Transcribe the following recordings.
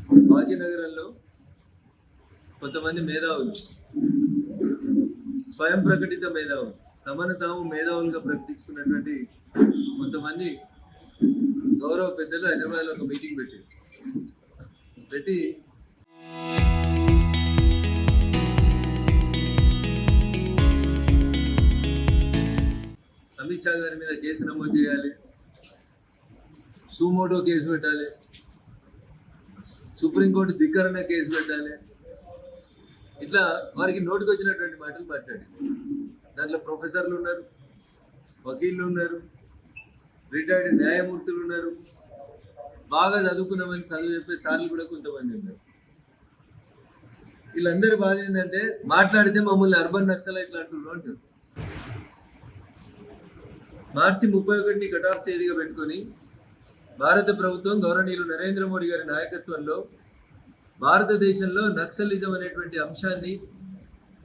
భాగ్యనగరంలో కొంతమంది మేధావులు, స్వయం ప్రకటిత మేధావులు, తమను తాము మేధావులుగా ప్రకటించుకున్నటువంటి కొంతమంది గౌరవ పెద్దలు హైదరాబాద్లో ఒక మీటింగ్ పెట్టి అమిత్ షా గారి మీద కేసు నమోదు చేయాలి, సుమోటో కేసు పెట్టాలి, సుప్రీంకోర్టు ధిక్కరణ కేసు పెట్టాలి, ఇట్లా వారికి నోటికి వచ్చినటువంటి మాటలు మాట్లాడి దాంట్లో ప్రొఫెసర్లు ఉన్నారు, వకీళ్ళు ఉన్నారు, రిటైర్డ్ న్యాయమూర్తులు ఉన్నారు, బాగా చదువుకున్నామని చదువు చెప్పే సార్లు కూడా కొంతమంది ఉన్నారు. వీళ్ళందరి బాధ ఏంటంటే మాట్లాడితే మమ్మల్ని అర్బన్ నక్సలైట్లు అంటున్నారు అంటారు. మార్చి 31ని కటాఫ్ తేదీగా పెట్టుకొని భారత ప్రభుత్వం గౌరవనీయులు నరేంద్ర మోడీ గారి నాయకత్వంలో భారతదేశంలో నక్సలిజం అనేటువంటి అంశాన్ని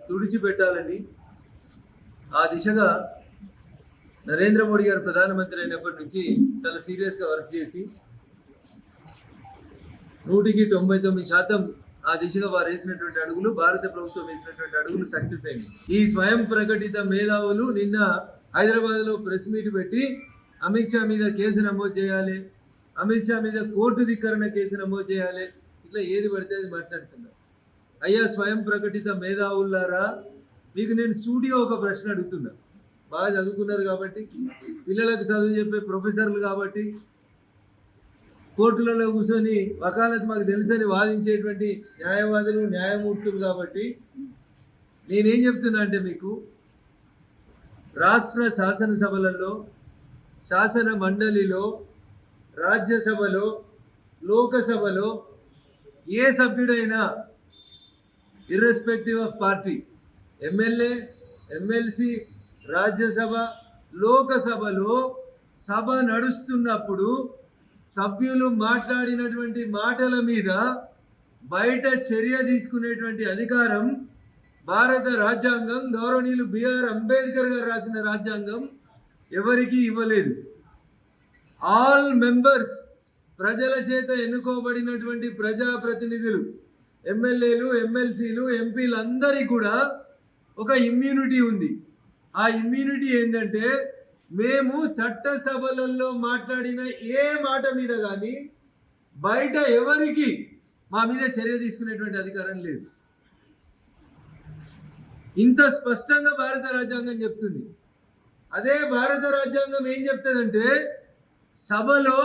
తుడిచిపెట్టాలని ఆ దిశగా నరేంద్ర మోడీ గారు ప్రధానమంత్రి అయినప్పటి నుంచి చాలా సీరియస్గా వర్క్ చేసి 199% ఆ దిశగా వారు వేసినటువంటి అడుగులు, భారత ప్రభుత్వం వేసినటువంటి అడుగులు సక్సెస్ అయింది. ఈ స్వయం ప్రకటిత మేధావులు నిన్న హైదరాబాద్లో ప్రెస్ మీట్ పెట్టి అమిత్ షా మీద కేసు నమోదు చేయాలి, అమిత్ షా మీద కోర్టు ధిక్కరణ కేసు నమోదు చేయాలి, ఇట్లా ఏది పడితే అది మాట్లాడుతున్నారు. అయ్యా స్వయం ప్రకటిత మేధావులారా, మీకు నేను స్టూడియో ఒక ప్రశ్న అడుగుతున్నా. బాగా చదువుకున్నారు కాబట్టి, పిల్లలకు చదువు చెప్పే ప్రొఫెసర్లు కాబట్టి, కోర్టులలో కూర్చొని వకాలత్ మాకు తెలుసని వాదించేటువంటి న్యాయవాదులు, న్యాయమూర్తులు కాబట్టి నేనేం చెప్తున్నా అంటే, మీకు రాష్ట్ర శాసనసభలలో, శాసన మండలిలో, రాజ్యసభలో, లోకసభలో ఏ సభ్యుడైనా irrespective of party, MLA, MLC, Rajya Sabha, లోకసభలో సభ నడుస్తున్నప్పుడు సభ్యులు మాట్లాడినటువంటి మాటల మీద బయట చర్య తీసుకునేటువంటి అధికారం భారత రాజ్యాంగం, గౌరవనీయులు బిఆర్ అంబేద్కర్ గారు రాసిన రాజ్యాంగం ఎవరికీ ఇవ్వలేదు. ఆల్ మెంబర్స్, ప్రజల చేత ఎన్నుకోబడినటువంటి ప్రజాప్రతినిధులు, ఎమ్మెల్యేలు, ఎమ్మెల్సీలు, ఎంపీలు అందరికీ కూడా ఒక ఇమ్యూనిటీ ఉంది. ఆ ఇమ్యూనిటీ ఏంటంటే, మేము చట్టసభలలో మాట్లాడిన ఏ మాట మీద కానీ బయట ఎవరికి మా మీద చర్య తీసుకునేటువంటి అధికారం లేదు. ఇంత స్పష్టంగా భారత రాజ్యాంగం చెప్తుంది. అదే భారత రాజ్యాంగం ఏం చెప్తుందంటే, సభలో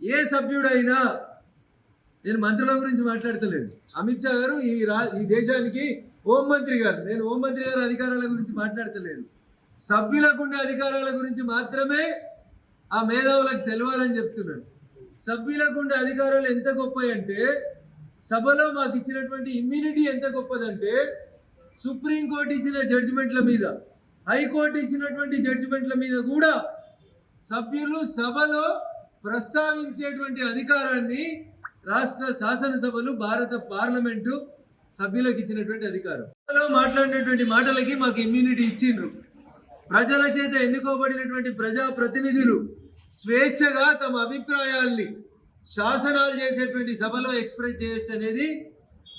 ఏ సభ్యుడైనా, నేను మంత్రుల గురించి మాట్లాడతలేను, అమిత్ షా గారు ఈ దేశానికి హోంమంత్రి గారు, నేను హోంమంత్రి గారు అధికారాల గురించి మాట్లాడతలేను, సభ్యులకు ఉండే అధికారాల గురించి మాత్రమే ఆ మేధావులకు తెలవాలని చెప్తున్నాడు. సభ్యులకు ఉండే అధికారాలు ఎంత గొప్పవి అంటే, సభలో మాకు ఇచ్చినటువంటి ఇమ్యూనిటీ ఎంత గొప్పదంటే, సుప్రీంకోర్టు ఇచ్చిన జడ్జిమెంట్ల మీద, హైకోర్టు ఇచ్చినటువంటి జడ్జిమెంట్ల మీద కూడా సభ్యులు సభలో ప్రస్తావించేటువంటి అధికారాన్ని రాష్ట్ర శాసనసభలు, భారత పార్లమెంటు సభ్యులకు ఇచ్చినటువంటి అధికారం. మాట్లాడినటువంటి మాటలకి మాకు ఇమ్యూనిటీ ఇచ్చిండ్రు. ప్రజల చేత ఎన్నుకోబడినటువంటి ప్రజాప్రతినిధులు స్వేచ్ఛగా తమ అభిప్రాయాల్ని శాసనాలు చేసేటువంటి సభలో ఎక్స్ప్రెస్ చేయొచ్చు అనేది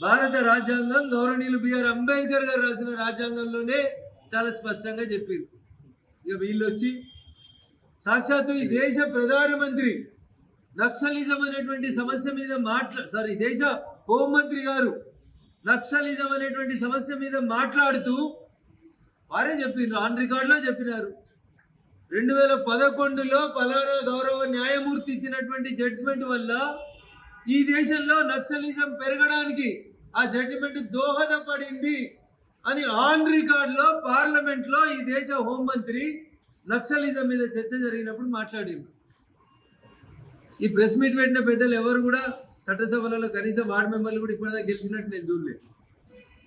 భారత రాజ్యాంగం, గౌరవనీయులు బిఆర్ అంబేద్కర్ గారు రాసిన రాజ్యాంగంలోనే చాలా స్పష్టంగా చెప్పింది. ఇక వీళ్ళు వచ్చి సాక్షాత్తు ఈ దేశ ప్రధానమంత్రి నక్సలిజం అనేటువంటి సమస్య మీద ఈ దేశ హోంమంత్రి గారు నక్సలిజం అనేటువంటి సమస్య మీద మాట్లాడుతూ వారే చెప్పినారు, ఆన్ రికార్డులో చెప్పినారు, 2011లో పలానా గౌరవ న్యాయమూర్తి ఇచ్చినటువంటి జడ్జిమెంట్ వల్ల ఈ దేశంలో నక్సలిజం పెరగడానికి ఆ జడ్జిమెంట్ దోహదపడింది అని ఆన్ రికార్డులో పార్లమెంట్లో ఈ దేశ హోంమంత్రి నక్సలిజం మీద చర్చ జరిగినప్పుడు మాట్లాడింది. ఈ ప్రెస్ మీట్ పెట్టిన పెద్దలు ఎవరు కూడా చట్టసభలలో కనీసం వార్డు మెంబర్లు కూడా ఇప్పటిదాకా గెలిచినట్టు నేను చూడలేదు.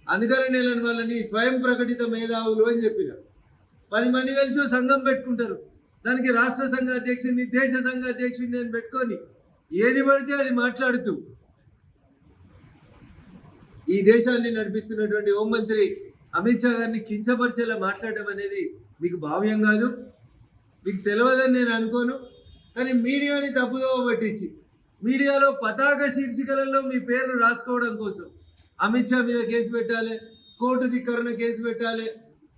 అందుకని నేను వాళ్ళని స్వయం ప్రకటిత మేధావులు అని చెప్పిన. 10 మంది కలిసి సంఘం పెట్టుకుంటారు, దానికి రాష్ట్ర సంఘ అధ్యక్షుడిని, దేశ సంఘ అధ్యక్షుడిని నేను పెట్టుకొని ఏది పడితే అది మాట్లాడుతూ ఈ దేశాన్ని నడిపిస్తున్నటువంటి హోంమంత్రి అమిత్ షా గారిని కించపరిచేలా మాట్లాడడం అనేది మీకు భావ్యం కాదు, మీకు తెలియదని నేను అనుకోను. కానీ మీడియాని తప్పుదోవ పట్టించి మీడియాలో పతాక శీర్షికలలో మీ పేర్లు రాసుకోవడం కోసం అమిత్ షా మీద కేసు పెట్టాలి, కోర్టు ధిక్కరణ కేసు పెట్టాలి,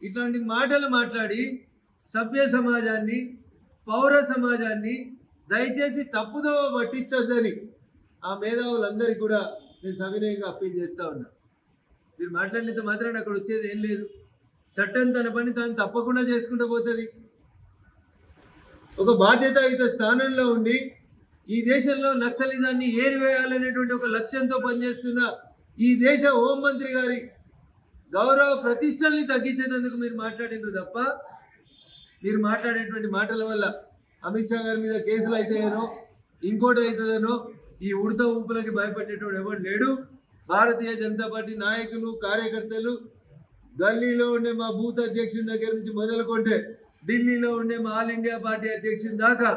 ఇట్లాంటి మాటలు మాట్లాడి సభ్య సమాజాన్ని, పౌర సమాజాన్ని దయచేసి తప్పుదో పట్టించొద్దని ఆ మేధావులందరికీ కూడా నేను సవినయంగా అప్పీల్ చేస్తా ఉన్నా. మీరు మాట్లాడినంత మాత్రాన అక్కడ వచ్చేది ఏం లేదు. చట్టం తన పని తాను తప్పకుండా చేసుకుంటూ పోతుంది. ఒక బాధ్యతాయుత స్థానంలో ఉండి ఈ దేశంలో నక్సలిజాన్ని ఏరివేయాలనేటువంటి ఒక లక్ష్యంతో పనిచేస్తున్న ఈ దేశ హోంమంత్రి గారి గౌరవ ప్రతిష్టల్ని తగ్గించేందుకు మీరు మాట్లాడినారు తప్ప, మీరు మాట్లాడేటువంటి మాటల వల్ల అమిత్ షా గారి మీద కేసులు అవుతాయనో ఇంకోటి అవుతుందనో ఈ ఉడత ఊపులకి భయపడేటోడు ఎవరు లేడు. భారతీయ జనతా పార్టీ నాయకులు, కార్యకర్తలు, గల్లీలో ఉండే మా బూత్ అధ్యక్షుని దగ్గర నుంచి మొదలుకుంటే ఢిల్లీలో ఉండే మా ఆల్ ఇండియా పార్టీ అధ్యక్షుని దాకా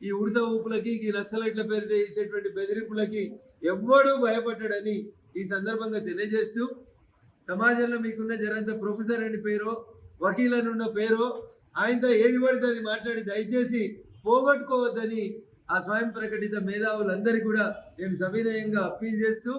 ఈ ఉడత ఊపులకి, ఈ నక్సలైట్ల పేరు ఇచ్చేటువంటి బెదిరింపులకి ఎవ్వడూ భయపడ్డాడని ఈ సందర్భంగా తెలియజేస్తూ, సమాజంలో మీకున్న జరంత ప్రొఫెసర్ అని పేరో, వకీల్ అని ఉన్న పేరో, ఆయనతో ఏది పడితే అది మాట్లాడి దయచేసి పోగొట్టుకోవద్దని ఆ స్వయం ప్రకటిత మేధావులందరికీ కూడా నేను సవినయంగా అప్పీల్ చేస్తూ